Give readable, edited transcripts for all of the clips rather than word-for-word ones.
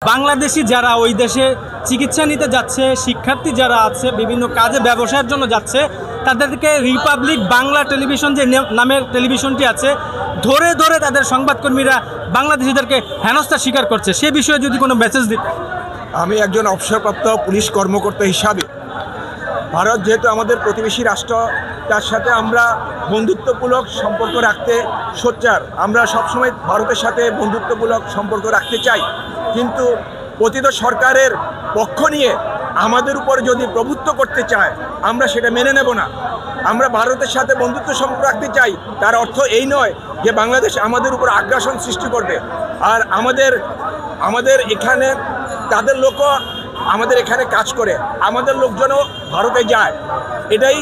বাংলাদেশি যারা ওই দেশে চিকিৎসা নিতে যাচ্ছে, শিক্ষার্থী যারা আছে, বিভিন্ন কাজে ব্যবসার জন্য যাচ্ছে, তাদেরকে রিপাবলিক বাংলা টেলিভিশন যে নামের টেলিভিশনটি আছে, ধরে ধরে তাদের সংবাদকর্মীরা বাংলাদেশিদেরকে হেনস্থা স্বীকার করছে। সে বিষয়ে যদি কোনো মেসেজ দিত। আমি একজন অবসরপ্রাপ্ত পুলিশ কর্মকর্তা হিসাবে ভারত যেহেতু আমাদের প্রতিবেশী রাষ্ট্র, তার সাথে আমরা বন্ধুত্বমূলক সম্পর্ক রাখতে সোচ্চার। আমরা সবসময় ভারতের সাথে বন্ধুত্বমূলক সম্পর্ক রাখতে চাই, কিন্তু পতিত সরকারের পক্ষ নিয়ে আমাদের উপর যদি প্রভুত্ব করতে চায় আমরা সেটা মেনে নেব না। আমরা ভারতের সাথে বন্ধুত্ব সম্পর্ক রাখতে চাই, তার অর্থ এই নয় যে বাংলাদেশ আমাদের উপর আগ্রাসন সৃষ্টি করবে। আর আমাদের এখানে তাদের লোকও আমাদের এখানে কাজ করে, আমাদের লোকজনও ভারতে যায়। এটাই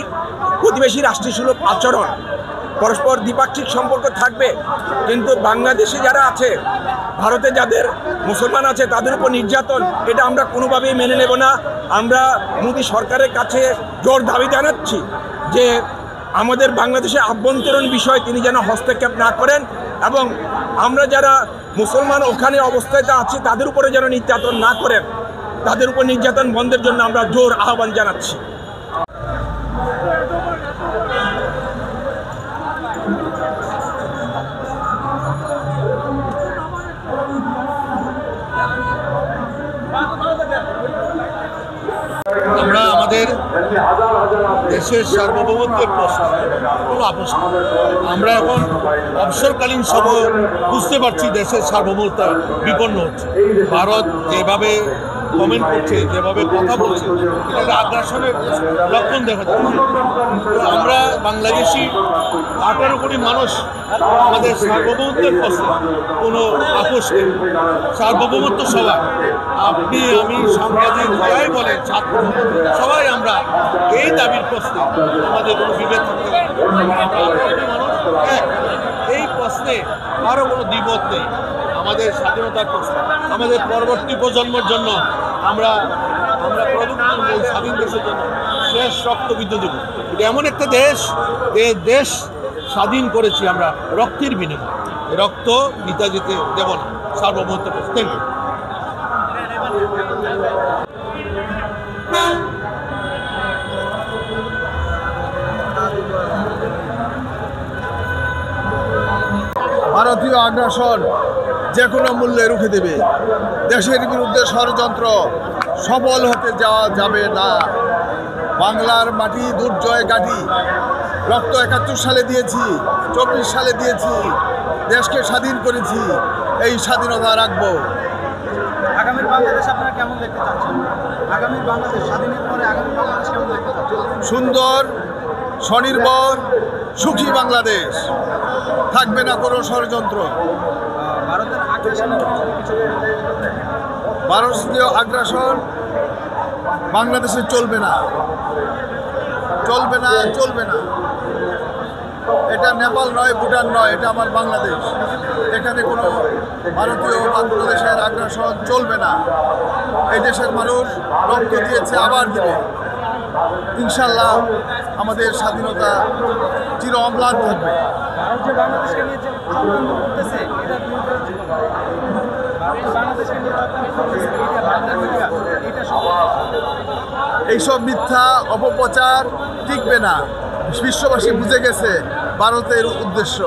প্রতিবেশী রাষ্ট্রসুলভ আচরণ। পরস্পর দ্বিপাক্ষিক সম্পর্ক থাকবে, কিন্তু বাংলাদেশে যারা আছে, ভারতে যাদের মুসলমান আছে, তাদের উপর নির্যাতন, এটা আমরা কোনোভাবেই মেনে নেব না। আমরা মোদী সরকারের কাছে জোর দাবি জানাচ্ছি যে আমাদের বাংলাদেশের আভ্যন্তরীণ বিষয় তিনি যেন হস্তক্ষেপ না করেন, এবং আমরা যারা মুসলমান ওখানে অবস্থায় আছি তাদের উপরে যেন নির্যাতন না করেন। তাদের উপর নির্যাতন বন্ধের জন্য আমরা জোর আহ্বান জানাচ্ছি। আমরা আমাদের দেশের সার্বভৌমত্বের প্রশ্নে কোনো আপোষ নেই। আমরা এখন অবসরকালীন সময় বুঝতে পারছি দেশের সার্বভৌমত্ব বিপন্ন হচ্ছে। ভারত যেভাবে কমেন্ট করছে, যেভাবে কথা বলছে, এটা আগ্রাসনের লক্ষণ দেখা যাচ্ছে। তো আমরা বাংলাদেশি 18 কোটি মানুষ আমাদের সার্বভৌমত্বের প্রশ্নে কোনো আপোষ নেই। সার্বভৌমত্ব সবাই, আপনি, আমি, সাংবাদিক, যাই বলেন, ছাত্র, সবাই আমরা এই দাবির প্রশ্নে আমাদের কোনো বিভেদ থাকতে পারে। এই প্রশ্নে কারো কোনো দ্বিমত নেই। আমাদের স্বাধীনতার প্রশ্ন, আমাদের পরবর্তী প্রজন্মের জন্য আমরা স্বাধীন দেশের জন্য শেষ রক্তবিদ্যুৎ দেব। এটা এমন একটা দেশ স্বাধীন করেছি আমরা রক্তের বিনিময়ে, রক্ত নিতে যেতে দেব না। সার্বভৌমত্ব প্রশ্ন। ভারতীয় আগ্রাসন যে কোনো মূল্যে রুখে দেবে। দেশের বিরুদ্ধে ষড়যন্ত্র সফল হতে যাওয়া যাবে না। বাংলার মাটি দুর্জয় গাটি, রক্ত 71 সালে দিয়েছি, 24 সালে দিয়েছি, দেশকে স্বাধীন করেছি, এই স্বাধীনতা রাখবো। আগামীর বাংলাদেশ আপনারা কেমন দেখতে চাচ্ছেন? আগামীর বাংলাদেশ স্বাধীনের পরে আগামী বাংলাদেশ কেমন দেখতে চাচ্ছেন? সুন্দর, স্বনির্ভর, সুখী বাংলাদেশ। থাকবে না কোনো ষড়যন্ত্র। ভারতের ভারতীয় আগ্রাসন বাংলাদেশে চলবে না, চলবে না, চলবে না। এটা নেপাল নয়, ভুটান নয়, এটা আমার বাংলাদেশ। এখানে কোনো ভারতীয় বাংলাদেশের আগ্রাসন চলবে না। এই দেশের মানুষ রক্ত দিয়েছে, আবার দেবে। ইনশাল্লাহ আমাদের স্বাধীনতা চির অম্লান থাকবে। এইসব মিথ্যা অপপ্রচার টিকবে না। বিশ্ববাসী বুঝে গেছে ভারতের উদ্দেশ্য।